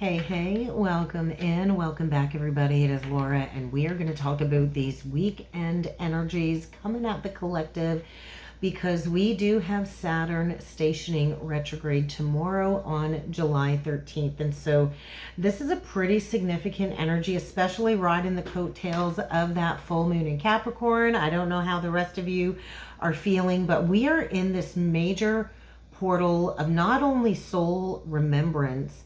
Hey, welcome in. Welcome back, everybody. It is Laura, and we are going to talk about these weekend energies coming at the collective because we do have Saturn stationing retrograde tomorrow on July 13th. And so this is a pretty significant energy, especially riding the coattails of that full moon in Capricorn. I don't know how the rest of you are feeling, but we are in this major portal of not only soul remembrance,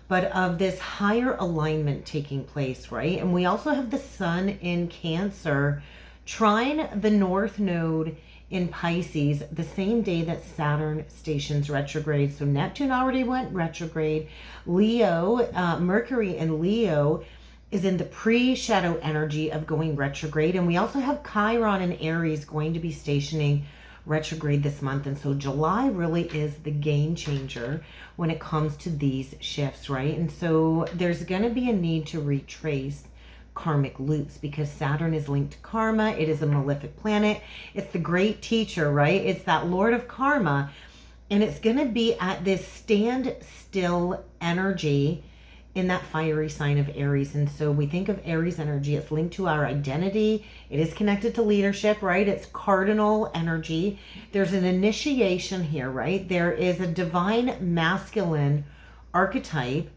but of this higher alignment taking place, right? And we also have the sun in Cancer trine the North Node in Pisces the same day that Saturn stations retrograde. So Neptune already went retrograde. Mercury in Leo is in the pre-shadow energy of going retrograde. And we also have Chiron in Aries going to be stationing retrograde this month. And so July really is the game changer when it comes to these shifts, right? And so there's going to be a need to retrace karmic loops because Saturn is linked to karma. It is a malefic planet. It's the great teacher, right? It's that lord of karma. And it's going to be at this standstill energy in that fiery sign of Aries. And so we think of Aries energy, it's linked to our identity. It is connected to leadership, right? It's cardinal energy. There's an initiation here, right? There is a divine masculine archetype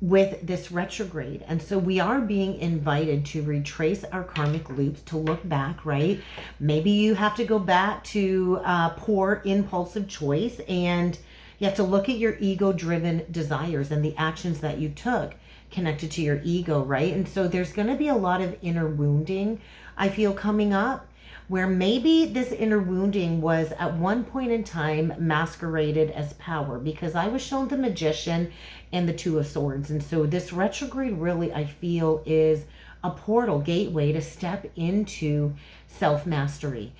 with this retrograde. And so we are being invited to retrace our karmic loops, to look back, right? Maybe you have to go back to poor impulsive choice, and you have to look at your ego-driven desires and the actions that you took connected to your ego, right? And so there's going to be a lot of inner wounding, I feel, coming up, where maybe this inner wounding was at one point in time masqueraded as power, because I was shown the Magician and the Two of Swords. And so this retrograde really, I feel, is a portal gateway to step into self-mastery.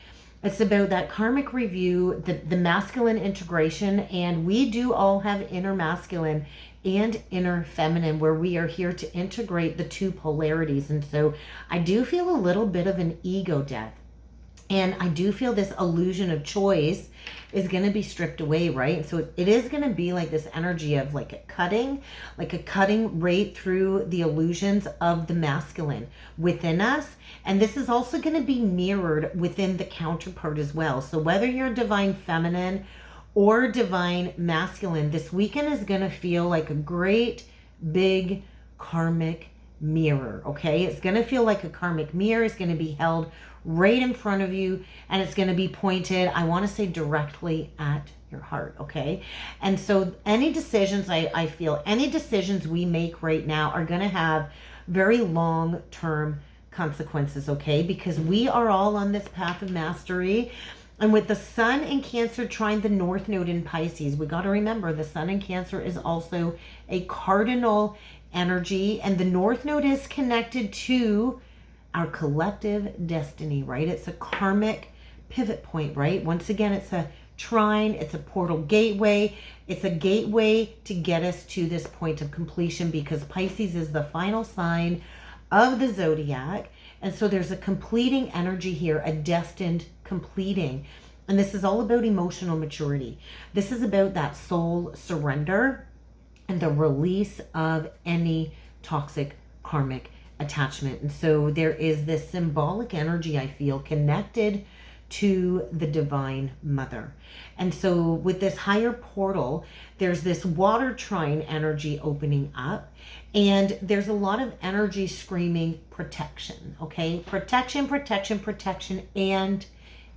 It's about that karmic review, the masculine integration, and we do all have inner masculine and inner feminine, where we are here to integrate the two polarities. And so I do feel a little bit of an ego death. And I do feel this illusion of choice is going to be stripped away, right? And so it is going to be like this energy of like a cutting right through the illusions of the masculine within us. And this is also going to be mirrored within the counterpart as well. So whether you're divine feminine or divine masculine, this weekend is going to feel like a great big karmic mirror, okay? It's going to feel like a karmic mirror. It's going to be held right in front of you, and it's going to be pointed, I want to say, directly at your heart, okay? And so any decisions, I feel any decisions we make right now are going to have very long-term consequences, okay? Because we are all on this path of mastery. And with the sun in Cancer trine the North Node in Pisces, we got to remember the sun in Cancer is also a cardinal energy, and the North Node is connected to our collective destiny, right? It's a karmic pivot point, right? Once again, it's a trine, it's a portal gateway. It's a gateway to get us to this point of completion, because Pisces is the final sign of the zodiac. And so there's a completing energy here, a destined completing. And this is all about emotional maturity. This is about that soul surrender and the release of any toxic karmic attachment. And so there is this symbolic energy, I feel, connected to the divine mother. And so with this higher portal, there's this water trine energy opening up, and there's a lot of energy screaming protection, okay? Protection, and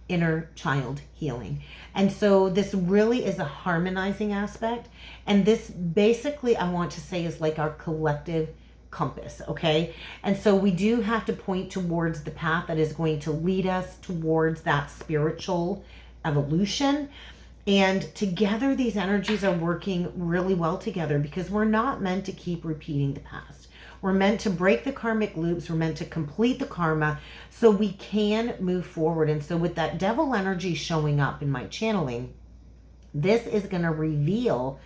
inner child healing. And so this really is a harmonizing aspect. And this basically, I want to say, is like our collective compass, okay? And so we do have to point towards the path that is going to lead us towards that spiritual evolution. And together, these energies are working really well together, because we're not meant to keep repeating the past. We're meant to break the karmic loops. We're meant to complete the karma so we can move forward. And so with that devil energy showing up in my channeling, this is going to reveal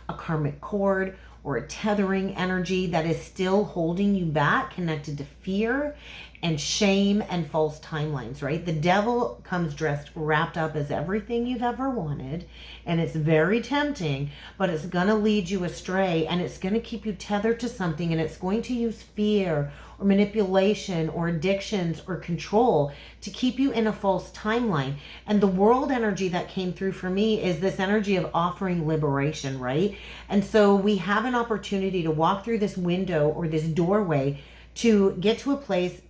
a karmic cord or a tethering energy that is still holding you back, connected to fear and shame and false timelines, right? The devil comes dressed, wrapped up as everything you've ever wanted, and it's very tempting, but it's going to lead you astray, and it's going to keep you tethered to something, and it's going to use fear or manipulation or addictions or control to keep you in a false timeline. And the world energy that came through for me is this energy of offering liberation, right? And so we have an opportunity to walk through this window or this doorway to get to a place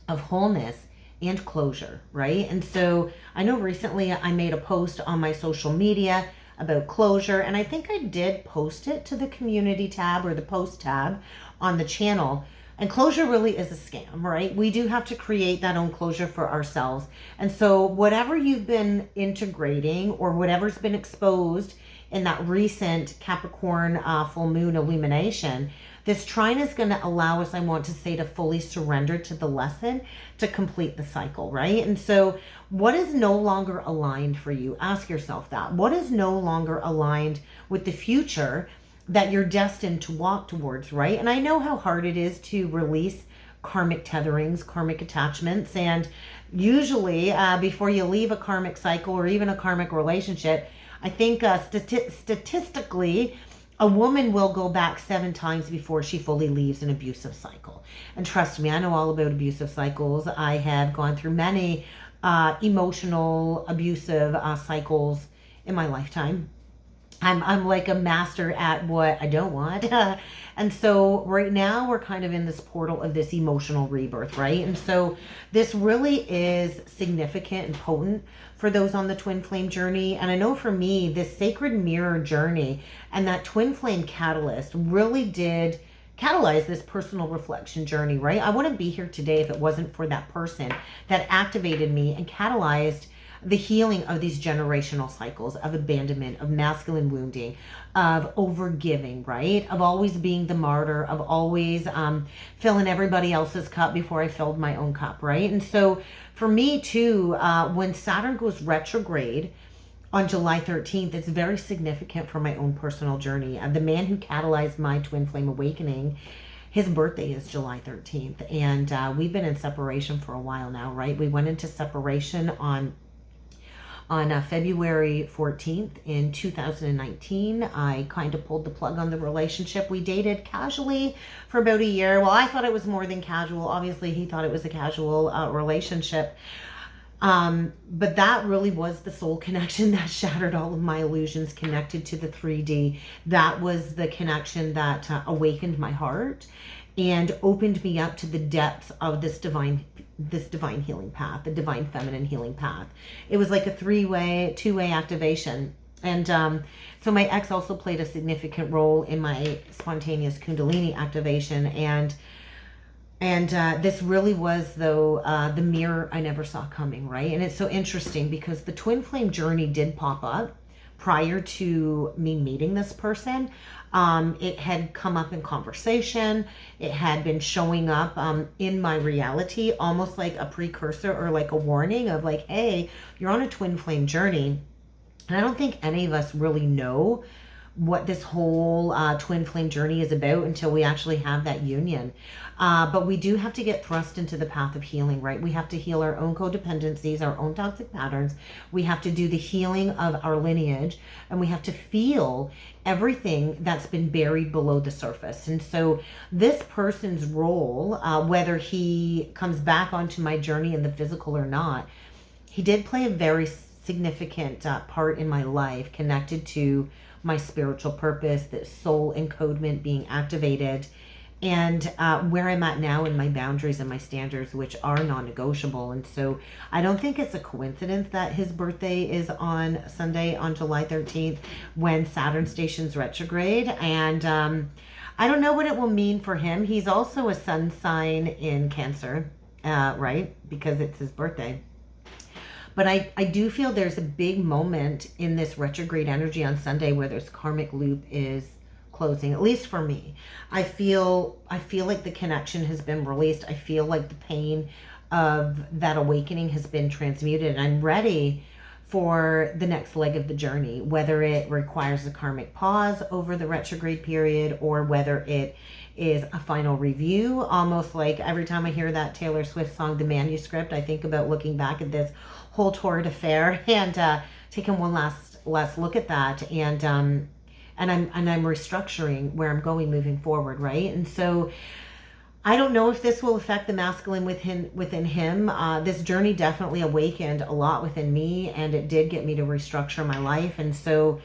of wholeness and closure, right? And so I know recently I made a post on my social media about closure, and I think I did post it to the community tab or the post tab on the channel. And closure really is a scam, right? We do have to create that own closure for ourselves. And so whatever you've been integrating or whatever's been exposed in that recent Capricorn full moon illumination, this trine is going to allow us, I want to say, to fully surrender to the lesson to complete the cycle, right? And so what is no longer aligned for you? Ask yourself that. What is no longer aligned with the future that you're destined to walk towards, right? And I know how hard it is to release karmic tetherings, karmic attachments. And usually before you leave a karmic cycle or even a karmic relationship, I think statistically, a woman will go back 7 times before she fully leaves an abusive cycle. And trust me, I know all about abusive cycles. I have gone through many emotional abusive cycles in my lifetime. I'm like a master at what I don't want. And so right now we're kind of in this portal of this emotional rebirth, right? And so this really is significant and potent for those on the twin flame journey. And I know for me, this sacred mirror journey and that twin flame catalyst really did catalyze this personal reflection journey, right? I wouldn't be here today if it wasn't for that person that activated me and catalyzed the healing of these generational cycles of abandonment, of masculine wounding, of overgiving, right? Of always being the martyr, of always filling everybody else's cup before I filled my own cup, right? And so for me too, when Saturn goes retrograde on July 13th, it's very significant for my own personal journey. The man who catalyzed my twin flame awakening, his birthday is July 13th. And we've been in separation for a while now, right? We went into separation on February 14th in 2019. I kind of pulled the plug on the relationship. We dated casually for about a year. Well, I thought it was more than casual. Obviously, he thought it was a casual relationship. But that really was the soul connection that shattered all of my illusions, connected to the 3D. That was the connection that awakened my heart and opened me up to the depths of this divine healing path, the divine feminine healing path. It was like a two-way activation. And so my ex also played a significant role in my spontaneous Kundalini activation. And this really was, though, the mirror I never saw coming, right? And it's so interesting because the twin flame journey did pop up prior to me meeting this person. It had come up in conversation. It had been showing up in my reality, almost like a precursor or like a warning of like, hey, you're on a twin flame journey. And I don't think any of us really know what this whole twin flame journey is about until we actually have that union. But we do have to get thrust into the path of healing, right? We have to heal our own codependencies, our own toxic patterns. We have to do the healing of our lineage, and we have to feel everything that's been buried below the surface. And so this person's role, whether he comes back onto my journey in the physical or not, he did play a very significant part in my life, connected to my spiritual purpose, the soul encodement being activated, and where I'm at now in my boundaries and my standards, which are non-negotiable. And so I don't think it's a coincidence that his birthday is on Sunday, on July 13th, when Saturn stations retrograde. And I don't know what it will mean for him. He's also a sun sign in Cancer, right? Because it's his birthday. But I do feel there's a big moment in this retrograde energy on Sunday where this karmic loop is closing, at least for me. I feel like the connection has been released. I feel like the pain of that awakening has been transmuted. And I'm ready for the next leg of the journey, whether it requires a karmic pause over the retrograde period or whether it is a final review. Almost like every time I hear that Taylor Swift song, The Manuscript, I think about looking back at this whole torrid affair and taking one last look at that, and I'm restructuring where I'm going moving forward, right? And so I don't know if this will affect the masculine within him. This journey definitely awakened a lot within me, and it did get me to restructure my life. And so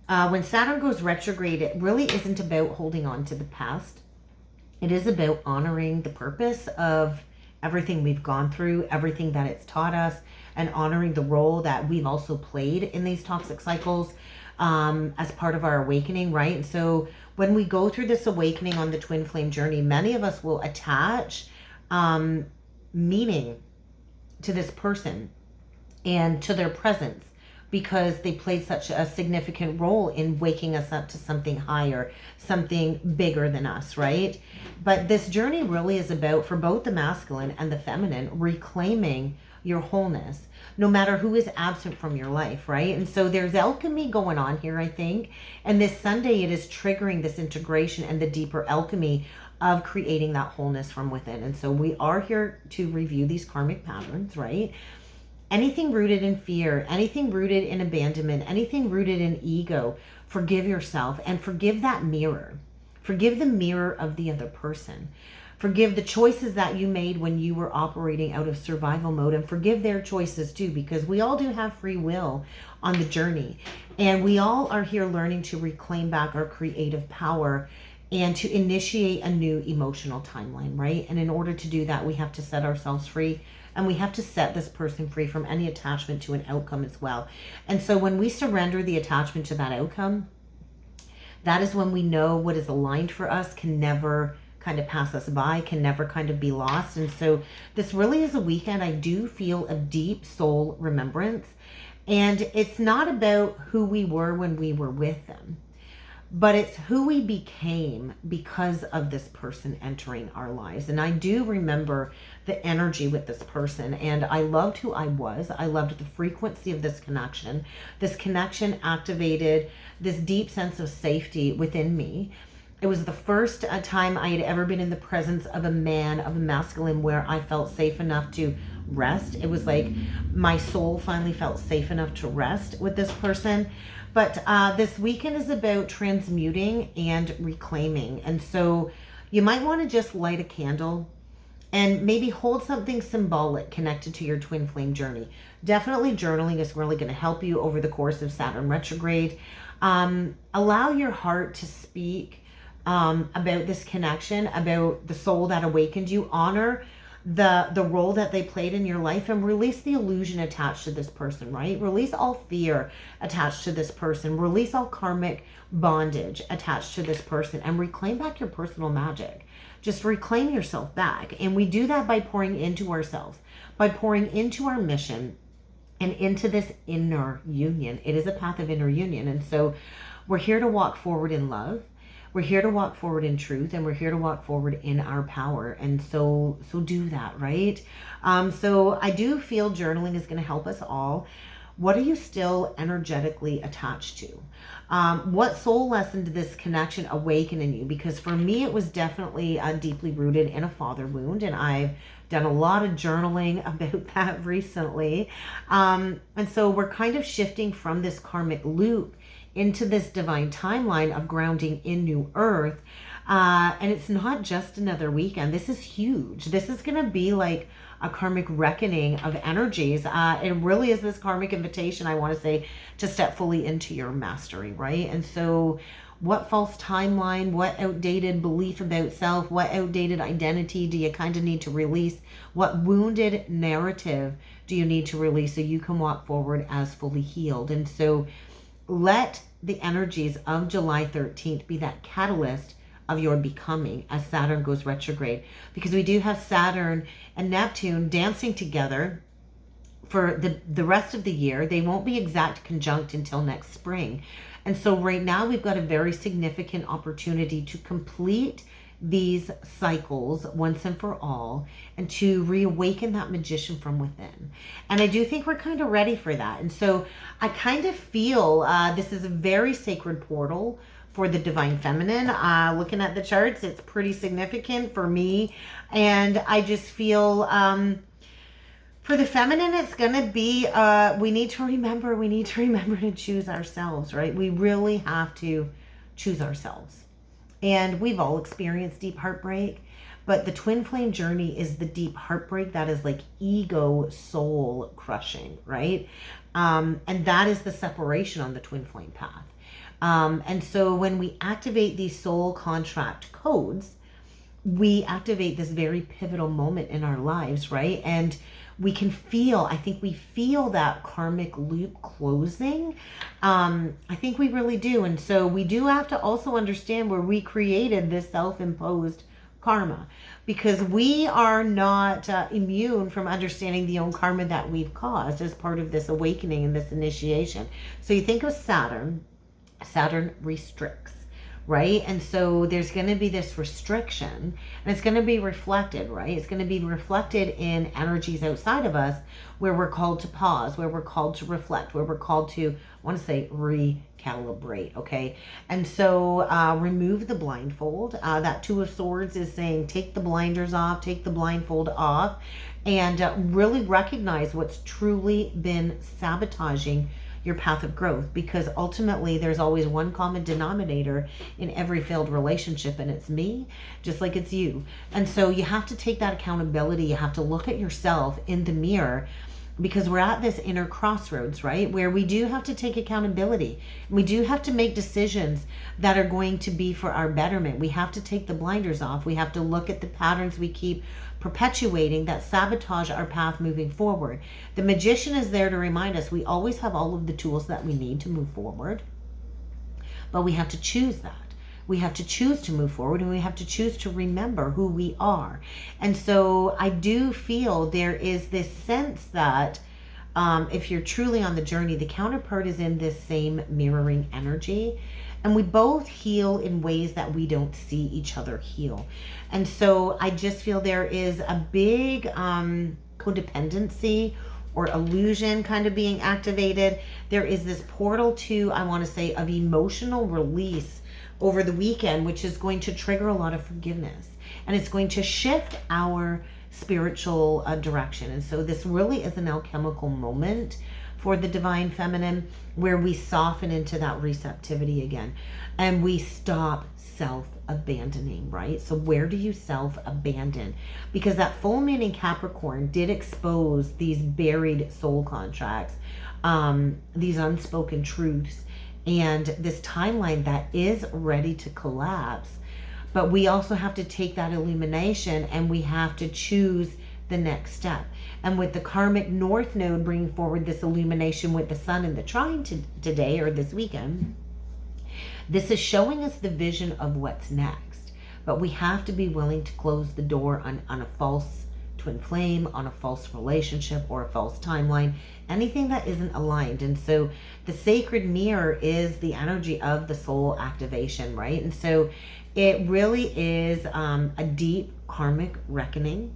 when Saturn goes retrograde, it really isn't about holding on to the past. It is about honoring the purpose of everything we've gone through, everything that it's taught us, and honoring the role that we've also played in these toxic cycles as part of our awakening, right? And so when we go through this awakening on the twin flame journey, many of us will attach meaning to this person and to their presence because they played such a significant role in waking us up to something higher, something bigger than us, right? But this journey really is about, for both the masculine and the feminine, reclaiming your wholeness, no matter who is absent from your life, right? And so there's alchemy going on here, I think. And this Sunday, it is triggering this integration and the deeper alchemy of creating that wholeness from within. And so we are here to review these karmic patterns, right? Anything rooted in fear, anything rooted in abandonment, anything rooted in ego, forgive yourself and forgive that mirror. Forgive the mirror of the other person. Forgive the choices that you made when you were operating out of survival mode, and forgive their choices too, because we all do have free will on the journey. And we all are here learning to reclaim back our creative power and to initiate a new emotional timeline, right? And in order to do that, we have to set ourselves free, and we have to set this person free from any attachment to an outcome as well. And so when we surrender the attachment to that outcome, that is when we know what is aligned for us can never kind of pass us by, can never kind of be lost. And so this really is a weekend I do feel of deep soul remembrance. And it's not about who we were when we were with them, but it's who we became because of this person entering our lives. And I do remember the energy with this person, and I loved who I was. I loved the frequency of this connection. This connection activated this deep sense of safety within me. It was the first time I had ever been in the presence of a man, of a masculine, where I felt safe enough to rest. It was like my soul finally felt safe enough to rest with this person. But this weekend is about transmuting and reclaiming. And so you might want to just light a candle and maybe hold something symbolic connected to your twin flame journey. Definitely journaling is really going to help you over the course of Saturn retrograde. Allow your heart to speak about this connection, about the soul that awakened you. Honor the role that they played in your life, and release the illusion attached to this person, right? Release all fear attached to this person. Release all karmic bondage attached to this person, and reclaim back your personal magic. Just reclaim yourself back. And we do that by pouring into ourselves, by pouring into our mission and into this inner union. It is a path of inner union. And so we're here to walk forward in love. We're here to walk forward in truth, and we're here to walk forward in our power. And so do that, right? So I do feel journaling is going to help us all. What are you still energetically attached to? What soul lesson did this connection awaken in you? Because for me, it was definitely deeply rooted in a father wound, and I've done a lot of journaling about that recently. And so we're kind of shifting from this karmic loop into this divine timeline of grounding in new earth. And it's not just another weekend. This is huge. This is going to be like a karmic reckoning of energies. It really is this karmic invitation, I want to say, to step fully into your mastery, right? And so what false timeline, what outdated belief about self, what outdated identity do you kind of need to release? What wounded narrative do you need to release so you can walk forward as fully healed? And so let the energies of July 13th be that catalyst of your becoming as Saturn goes retrograde, because we do have Saturn and Neptune dancing together for the rest of the year. They won't be exact conjunct until next spring. And so right now we've got a very significant opportunity to complete these cycles once and for all, and to reawaken that magician from within. And I do think we're kind of ready for that. And so I kind of feel this is a very sacred portal for the divine feminine. Looking at the charts, it's pretty significant for me. And I just feel for the feminine, it's going to be, we need to remember to choose ourselves, right? We really have to choose ourselves. And we've all experienced deep heartbreak, but the twin flame journey is the deep heartbreak that is like ego soul crushing, right? And that is the separation on the twin flame path. And so when we activate these soul contract codes, we activate this very pivotal moment in our lives, right? And we can feel, I think we feel that karmic loop closing. I think we really do. And so we do have to also understand where we created this self-imposed karma, because we are not immune from understanding the own karma that we've caused as part of this awakening and this initiation. So you think of Saturn restricts, right? And so there's going to be this restriction, and it's going to be reflected, right? It's going to be reflected in energies outside of us where we're called to pause, where we're called to reflect, where we're called to, I want to say, recalibrate, okay? And so remove the blindfold. That Two of Swords is saying take the blinders off, take the blindfold off, and really recognize what's truly been sabotaging your path of growth, because ultimately there's always one common denominator in every failed relationship, and it's me, just like it's you. And so you have to take that accountability. You have to look at yourself in the mirror, because we're at this inner crossroads, right? Where we do have to take accountability. We do have to make decisions that are going to be for our betterment. We have to take the blinders off. We have to look at the patterns we keep perpetuating that sabotage our path moving forward. The magician is there to remind us we always have all of the tools that we need to move forward, but we have to choose that. We have to choose to move forward, and we have to choose to remember who we are. And so I do feel there is this sense that if you're truly on the journey, the counterpart is in this same mirroring energy. And we both heal in ways that we don't see each other heal. And so I just feel there is a big codependency or illusion kind of being activated. There is this portal to, I want to say, of emotional release over the weekend, which is going to trigger a lot of forgiveness. And it's going to shift our spiritual direction. And so this really is an alchemical moment for the divine feminine, where we soften into that receptivity again, and we stop self-abandoning, right? So where do you self-abandon? Because that full moon in Capricorn did expose these buried soul contracts, these unspoken truths, and this timeline that is ready to collapse. But we also have to take that illumination, and we have to choose the next step. And with the karmic north node bringing forward this illumination with the sun and the trine today, or this weekend, this is showing us the vision of what's next. But we have to be willing to close the door on a false twin flame, on a false relationship, or a false timeline, anything that isn't aligned. And so the sacred mirror is the energy of the soul activation, right? And so it really is a deep karmic reckoning.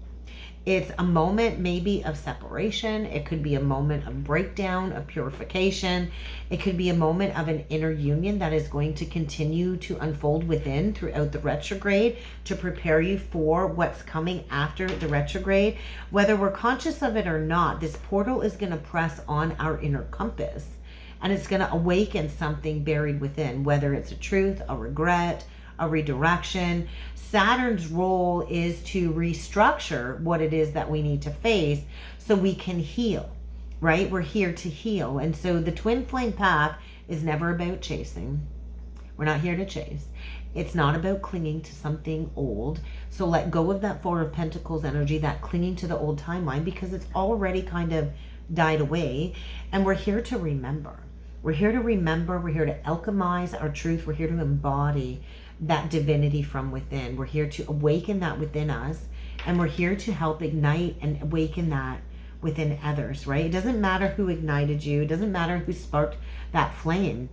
It's a moment maybe of separation. It could be a moment of breakdown, of purification. It could be a moment of an inner union that is going to continue to unfold within throughout the retrograde to prepare you for what's coming after the retrograde. Whether we're conscious of it or not, this portal is going to press on our inner compass, and it's going to awaken something buried within, whether it's a truth, a regret, a redirection. Saturn's role is to restructure what it is that we need to face so we can heal, right? We're here to heal. And so the twin flame path is never about chasing. We're not here to chase. It's not about clinging to something old. So let go of that Four of Pentacles energy, that clinging to the old timeline, because it's already kind of died away. And we're here to remember. We're here to remember. We're here to alchemize our truth. We're here to embody that divinity from within. We're here to awaken that within us, and we're here to help ignite and awaken that within others, right? It doesn't matter who ignited you. It doesn't matter who sparked that flame.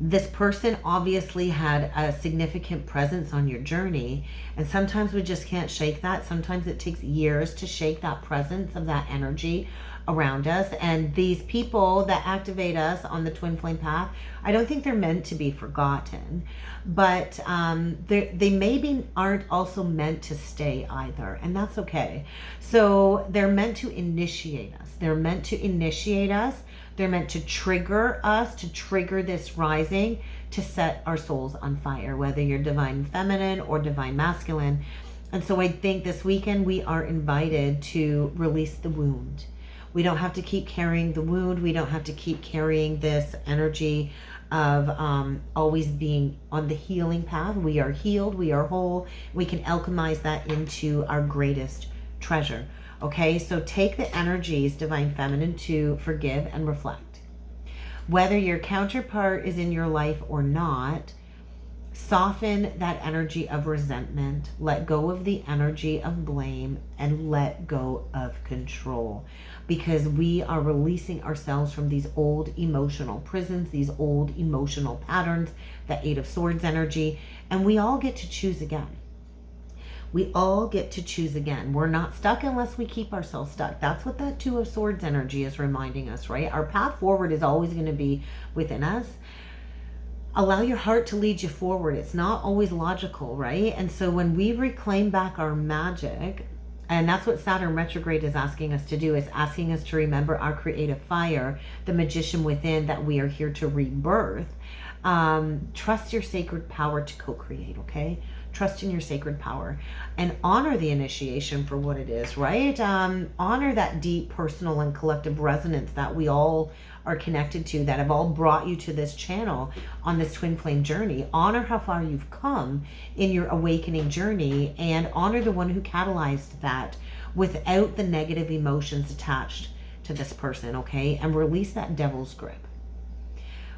This person obviously had a significant presence on your journey, and sometimes we just can't shake that. Sometimes it takes years to shake that presence of that energy around us. And these people that activate us on the twin flame path, I don't think they're meant to be forgotten, but they maybe aren't also meant to stay either, and that's okay. So they're meant to initiate us. They're meant to initiate us. They're meant to trigger us, to trigger this rising, to set our souls on fire, whether you're divine feminine or divine masculine. And so I think this weekend we are invited to release the wound. We don't have to keep carrying the wound. We don't have to keep carrying this energy of always being on the healing path. We are healed. We are whole. We can alchemize that into our greatest treasure. Okay, so take the energies, divine feminine, to forgive and reflect. Whether your counterpart is in your life or not, soften that energy of resentment, let go of the energy of blame, and let go of control, because we are releasing ourselves from these old emotional prisons, these old emotional patterns, the Eight of Swords energy, and we all get to choose again. We all get to choose again. We're not stuck unless we keep ourselves stuck. That's what that Two of Swords energy is reminding us, right? Our path forward is always going to be within us. Allow your heart to lead you forward. It's not always logical, right? And so when we reclaim back our magic, and that's what Saturn retrograde is asking us to do, is asking us to remember our creative fire, the magician within, that we are here to rebirth. Trust your sacred power to co-create, okay? Trust in your sacred power and honor the initiation for what it is, right? Honor that deep personal and collective resonance that we all are connected to, that have all brought you to this channel on this twin flame journey. Honor how far you've come in your awakening journey, and honor the one who catalyzed that without the negative emotions attached to this person, okay? And release that devil's grip.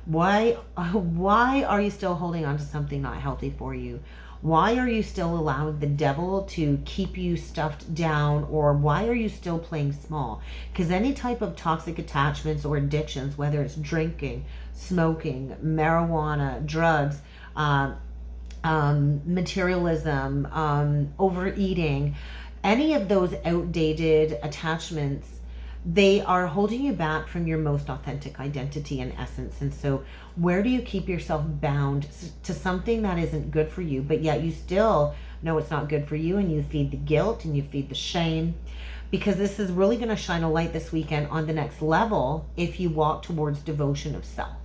Why are you still holding on to something not healthy for you? Why are you still allowing the devil to keep you stuffed down? Or why are you still playing small? Because any type of toxic attachments or addictions, whether it's drinking, smoking, marijuana, drugs, materialism, overeating, any of those outdated attachments, they are holding you back from your most authentic identity and essence. And so where do you keep yourself bound to something that isn't good for you, but yet you still know it's not good for you, and you feed the guilt and you feed the shame? Because this is really going to shine a light this weekend on the next level if you walk towards devotion of self,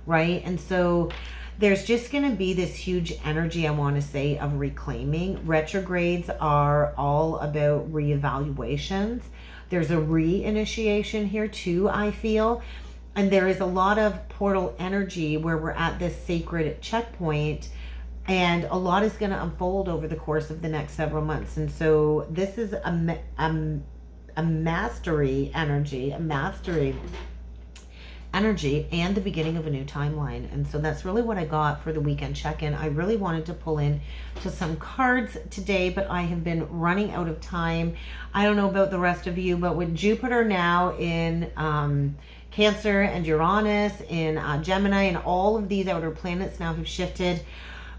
right? And so there's just going to be this huge energy, I want to say, of reclaiming. Retrogrades are all about reevaluations. There's a re-initiation here too, I feel. And there is a lot of portal energy where we're at this sacred checkpoint, and a lot is going to unfold over the course of the next several months. And so this is a mastery energy, and the beginning of a new timeline. And so that's really what I got for the weekend check-in. I really wanted to pull in to some cards today, but I have been running out of time. I don't know about the rest of you, but with Jupiter now in Cancer and Uranus in Gemini, and all of these outer planets now have shifted,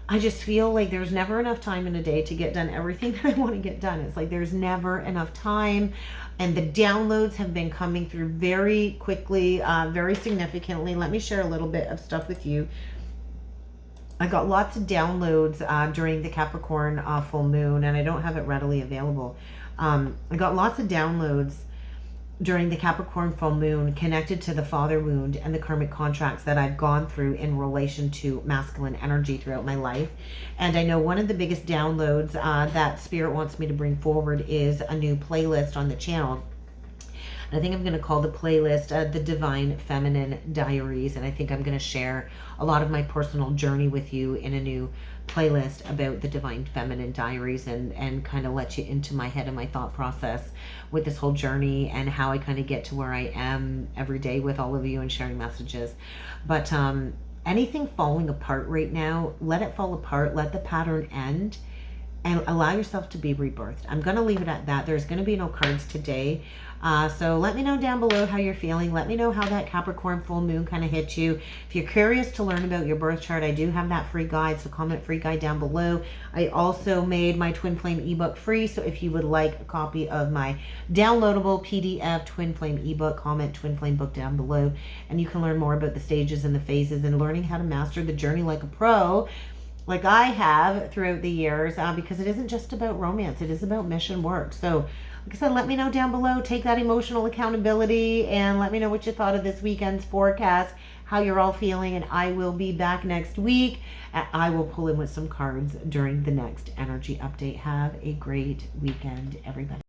I just feel like there's never enough time in a day to get done everything that I want to get done. It's like there's never enough time. And the downloads have been coming through very quickly, very significantly. Let me share a little bit of stuff with you. I got lots of downloads during the Capricorn full moon, and I don't have it readily available. I got lots of downloads during the Capricorn full moon connected to the father wound and the karmic contracts that I've gone through in relation to masculine energy throughout my life. And I know one of the biggest downloads that Spirit wants me to bring forward is a new playlist on the channel. I think I'm going to call the playlist the Divine Feminine Diaries. And I think I'm going to share a lot of my personal journey with you in a new playlist about the Divine Feminine Diaries, and kind of let you into my head and my thought process with this whole journey, and how I kind of get to where I am every day with all of you and sharing messages. But anything falling apart right now, let it fall apart. Let the pattern end. and allow yourself to be rebirthed. I'm going to leave it at that. There's going to be no cards today. So let me know down below how you're feeling. Let me know how that Capricorn full moon kind of hit you. If you're curious to learn about your birth chart, I do have that free guide. So comment free guide down below. I also made my Twin Flame ebook free. So if you would like a copy of my downloadable PDF Twin Flame ebook, comment Twin Flame book down below. And you can learn more about the stages and the phases and learning how to master the journey like a pro, like I have throughout the years, because it isn't just about romance. It is about mission work. So, like I said, let me know down below. Take that emotional accountability and let me know what you thought of this weekend's forecast, how you're all feeling, and I will be back next week. I will pull in with some cards during the next energy update. Have a great weekend, everybody.